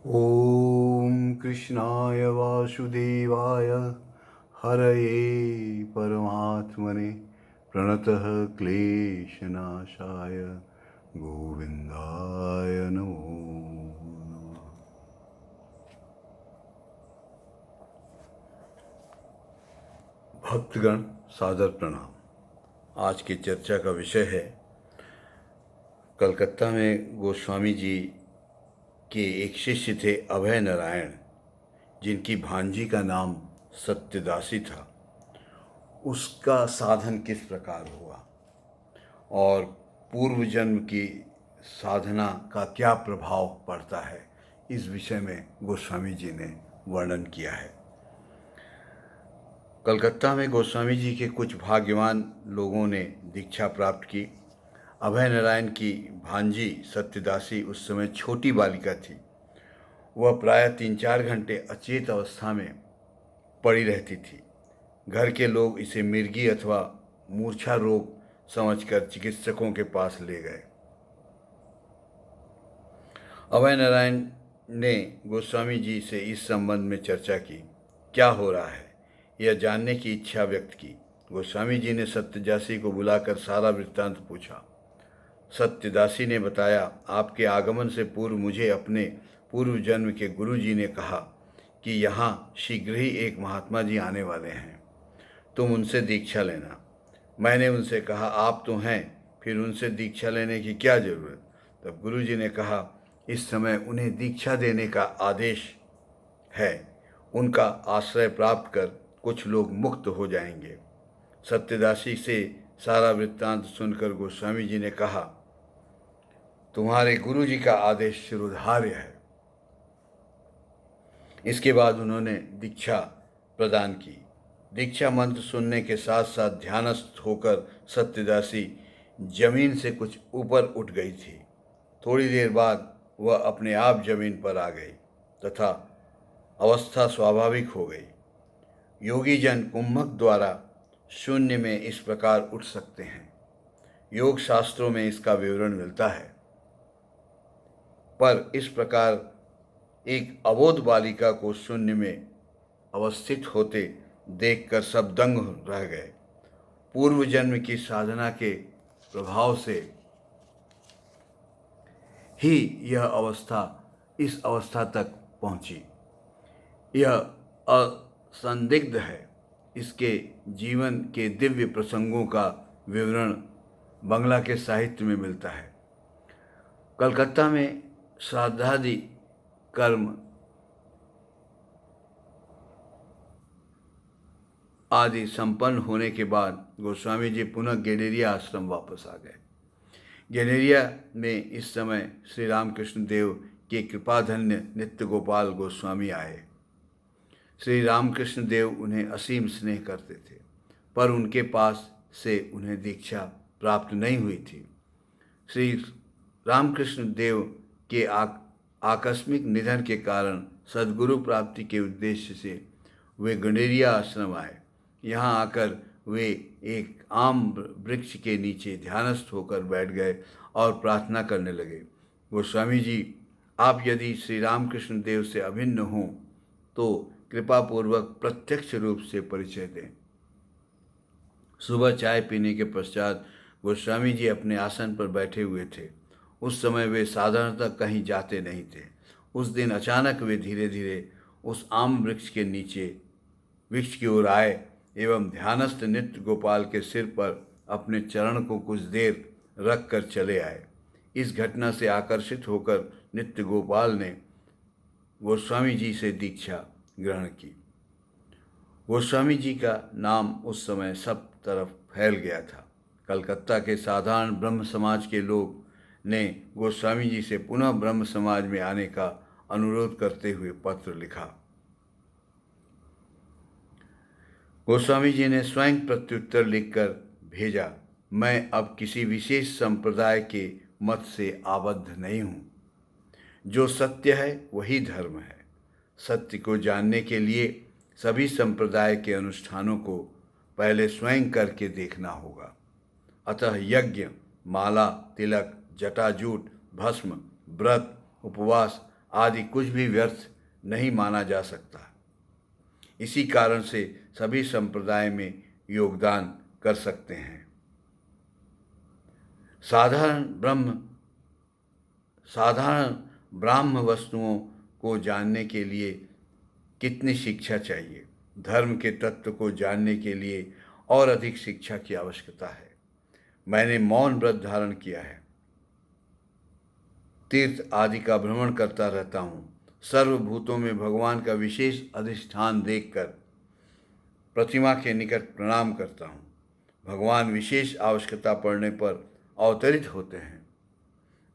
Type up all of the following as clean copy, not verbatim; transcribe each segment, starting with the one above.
ॐ कृष्णाय वासुदेवाय हरये परमात्मने प्रणतः क्लेशनाशाय गोविन्दाय नमो नमः। भक्तगण सादर प्रणाम। आज की चर्चा का विषय है कलकत्ता में गोस्वामी जी के एक शिष्य थे अभय नारायण, जिनकी भांजी का नाम सत्यदासी था। उसका साधन किस प्रकार हुआ और पूर्व जन्म की साधना का क्या प्रभाव पड़ता है, इस विषय में गोस्वामी जी ने वर्णन किया है। कलकत्ता में गोस्वामी जी के कुछ भाग्यवान लोगों ने दीक्षा प्राप्त की। अभय नारायण की भांजी सत्यदासी उस समय छोटी बालिका थी। वह प्रायः 3-4 घंटे अचेत अवस्था में पड़ी रहती थी। घर के लोग इसे मिर्गी अथवा मूर्छा रोग समझकर चिकित्सकों के पास ले गए। अभय नारायण ने गोस्वामी जी से इस संबंध में चर्चा की, क्या हो रहा है, यह जानने की इच्छा व्यक्त की। गोस्वामी जी ने सत्यदासी को बुलाकर सारा वृत्तांत पूछा। सत्यदासी ने बताया, आपके आगमन से पूर्व मुझे अपने पूर्व जन्म के गुरु जी ने कहा कि यहाँ शीघ्र ही एक महात्मा जी आने वाले हैं, तुम उनसे दीक्षा लेना। मैंने उनसे कहा, आप तो हैं, फिर उनसे दीक्षा लेने की क्या ज़रूरत। तब गुरु जी ने कहा, इस समय उन्हें दीक्षा देने का आदेश है। उनका आश्रय प्राप्त कर कुछ लोग मुक्त हो जाएंगे। सत्यदासी से सारा वृत्तांत सुनकर गोस्वामी जी ने कहा, तुम्हारे गुरु जी का आदेश शिरोधार्य है। इसके बाद उन्होंने दीक्षा प्रदान की। दीक्षा मंत्र सुनने के साथ साथ ध्यानस्थ होकर सत्यदासी जमीन से कुछ ऊपर उठ गई थी। थोड़ी देर बाद वह अपने आप जमीन पर आ गई तथा अवस्था स्वाभाविक हो गई। योगी जन कुंभक द्वारा शून्य में इस प्रकार उठ सकते हैं। योग शास्त्रों में इसका विवरण मिलता है। पर इस प्रकार एक अबोध बालिका को शून्य में अवस्थित होते देखकर सब दंग रह गए। पूर्व जन्म की साधना के प्रभाव से ही यह अवस्था इस अवस्था तक पहुंची। यह असंदिग्ध है। इसके जीवन के दिव्य प्रसंगों का विवरण बंगला के साहित्य में मिलता है। कलकत्ता में श्राद्धादि कर्म आदि संपन्न होने के बाद गोस्वामी जी पुनः गेलेरिया आश्रम वापस आ गए। गेलेरिया में इस समय श्री रामकृष्ण देव के कृपाधन्य नित्य गोपाल गोस्वामी आए। श्री रामकृष्ण देव उन्हें असीम स्नेह करते थे, पर उनके पास से उन्हें दीक्षा प्राप्त नहीं हुई थी। श्री रामकृष्ण देव के आकस्मिक निधन के कारण सद्गुरु प्राप्ति के उद्देश्य से वे गंडेरिया आश्रम आए। यहाँ आकर वे एक आम वृक्ष के नीचे ध्यानस्थ होकर बैठ गए और प्रार्थना करने लगे, गोस्वामी जी, आप यदि श्री रामकृष्ण देव से अभिन्न हों तो कृपापूर्वक प्रत्यक्ष रूप से परिचय दें। सुबह चाय पीने के पश्चात गोस्वामी जी अपने आसन पर बैठे हुए थे। उस समय वे साधारणतः कहीं जाते नहीं थे। उस दिन अचानक वे धीरे धीरे उस आम वृक्ष के नीचे वृक्ष की ओर आए एवं ध्यानस्थ नित्य गोपाल के सिर पर अपने चरण को कुछ देर रख कर चले आए। इस घटना से आकर्षित होकर नित्य गोपाल ने गोस्वामी जी से दीक्षा ग्रहण की। गोस्वामी जी का नाम उस समय सब तरफ फैल गया था। कलकत्ता के साधारण ब्रह्म समाज के लोग ने गोस्वामी जी से पुनः ब्रह्म समाज में आने का अनुरोध करते हुए पत्र लिखा। गोस्वामी जी ने स्वयं प्रत्युत्तर लिखकर भेजा, मैं अब किसी विशेष संप्रदाय के मत से आबद्ध नहीं हूँ। जो सत्य है वही धर्म है। सत्य को जानने के लिए सभी संप्रदाय के अनुष्ठानों को पहले स्वयं करके देखना होगा। अतः यज्ञ, माला, तिलक, जटाजूट, भस्म, व्रत, उपवास आदि कुछ भी व्यर्थ नहीं माना जा सकता। इसी कारण से सभी संप्रदाय में योगदान कर सकते हैं। साधारण ब्राह्म वस्तुओं को जानने के लिए कितनी शिक्षा चाहिए। धर्म के तत्व को जानने के लिए और अधिक शिक्षा की आवश्यकता है। मैंने मौन व्रत धारण किया है, तीर्थ आदि का भ्रमण करता रहता हूँ, सर्वभूतों में भगवान का विशेष अधिष्ठान देखकर प्रतिमा के निकट प्रणाम करता हूँ। भगवान विशेष आवश्यकता पड़ने पर अवतरित होते हैं,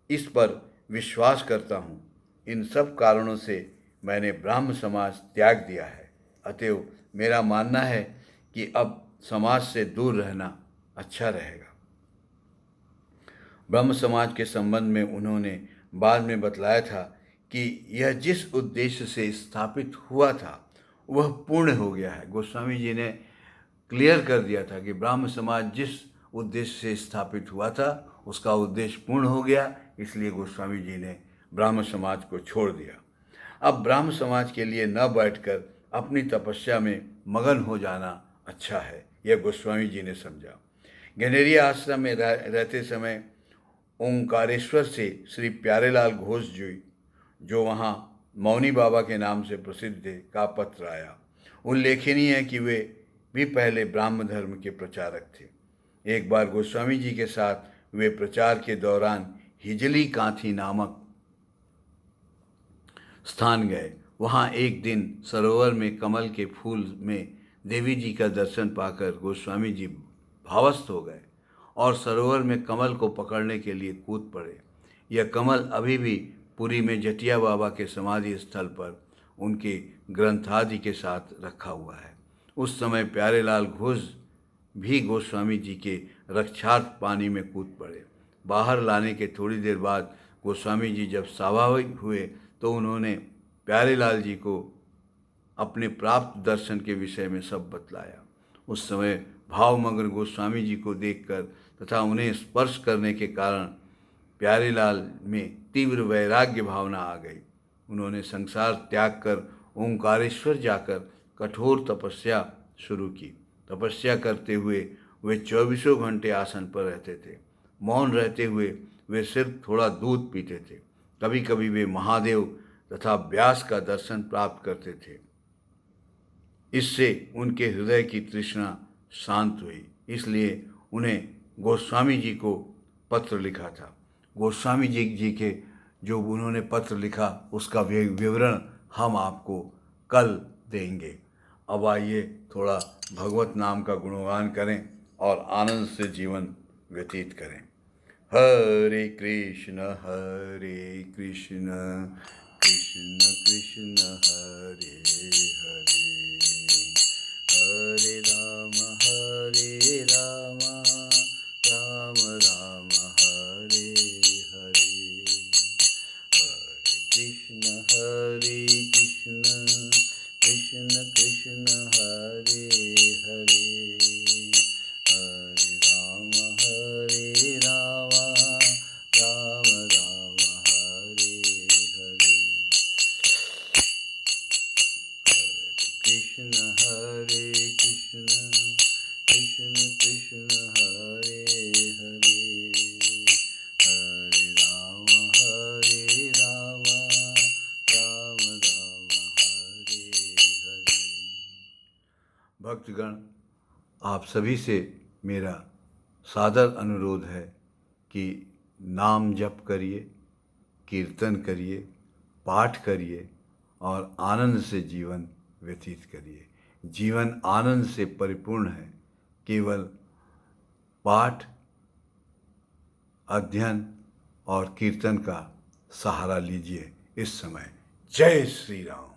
इस पर विश्वास करता हूँ। इन सब कारणों से मैंने ब्राह्म समाज त्याग दिया है। अतएव मेरा मानना है कि अब समाज से दूर रहना अच्छा रहेगा। ब्रह्म समाज के संबंध में उन्होंने बाद में बतलाया था कि यह जिस उद्देश्य से स्थापित हुआ था वह पूर्ण हो गया है। गोस्वामी जी ने क्लियर कर दिया था कि ब्राह्म समाज जिस उद्देश्य से स्थापित हुआ था उसका उद्देश्य पूर्ण हो गया, इसलिए गोस्वामी जी ने ब्राह्म समाज को छोड़ दिया। अब ब्राह्म समाज के लिए न बैठकर अपनी तपस्या में मगन हो जाना अच्छा है, यह गोस्वामी जी ने समझा। गनेरिया आश्रम में रहते समय ओंकारेश्वर से श्री प्यारेलाल घोष जी, जो वहाँ मौनी बाबा के नाम से प्रसिद्ध थे, का पत्र आया। उल्लेखनीय है कि वे भी पहले ब्राह्म धर्म के प्रचारक थे। एक बार गोस्वामी जी के साथ वे प्रचार के दौरान हिजली कांथी नामक स्थान गए। वहाँ एक दिन सरोवर में कमल के फूल में देवी जी का दर्शन पाकर गोस्वामी जी भावस्थ हो गए और सरोवर में कमल को पकड़ने के लिए कूद पड़े। यह कमल अभी भी पुरी में जटिया बाबा के समाधि स्थल पर उनके ग्रंथादि के साथ रखा हुआ है। उस समय प्यारेलाल घोष भी गोस्वामी जी के रक्षार्थ पानी में कूद पड़े। बाहर लाने के थोड़ी देर बाद गोस्वामी जी जब स्वाभाविक हुए तो उन्होंने प्यारेलाल जी को अपने प्राप्त दर्शन के विषय में सब बतलाया। उस समय भावमग्न गोस्वामी जी को देखकर तथा उन्हें स्पर्श करने के कारण प्यारेलाल में तीव्र वैराग्य भावना आ गई। उन्होंने संसार त्याग कर ओंकारेश्वर जाकर कठोर तपस्या शुरू की। तपस्या करते हुए वे 24 घंटे आसन पर रहते थे। मौन रहते हुए वे सिर्फ थोड़ा दूध पीते थे। कभी कभी वे महादेव तथा व्यास का दर्शन प्राप्त करते थे। इससे उनके हृदय की तृष्णा शांत हुई, इसलिए उन्हें गोस्वामी जी को पत्र लिखा था। गोस्वामी जी के जो उन्होंने पत्र लिखा उसका विवरण हम आपको कल देंगे। अब आइए थोड़ा भगवत नाम का गुणगान करें और आनंद से जीवन व्यतीत करें। हरे कृष्ण कृष्ण कृष्ण हरे हरे, हरे राम राम राम हरे हरे, हरे कृष्ण कृष्ण कृष्ण हरे हरे, हरे राम राम राम हरे हरे, कृष्ण कृष्ण कृष्ण हरे हरे, हरे राम राम हरे हरे। भक्तगण, आप सभी से मेरा सादर अनुरोध है कि नाम जप करिए, कीर्तन करिए, पाठ करिए और आनंद से जीवन व्यतीत करिए। जीवन आनंद से परिपूर्ण है। केवल पाठ, अध्ययन और कीर्तन का सहारा लीजिए इस समय। जय श्री राम।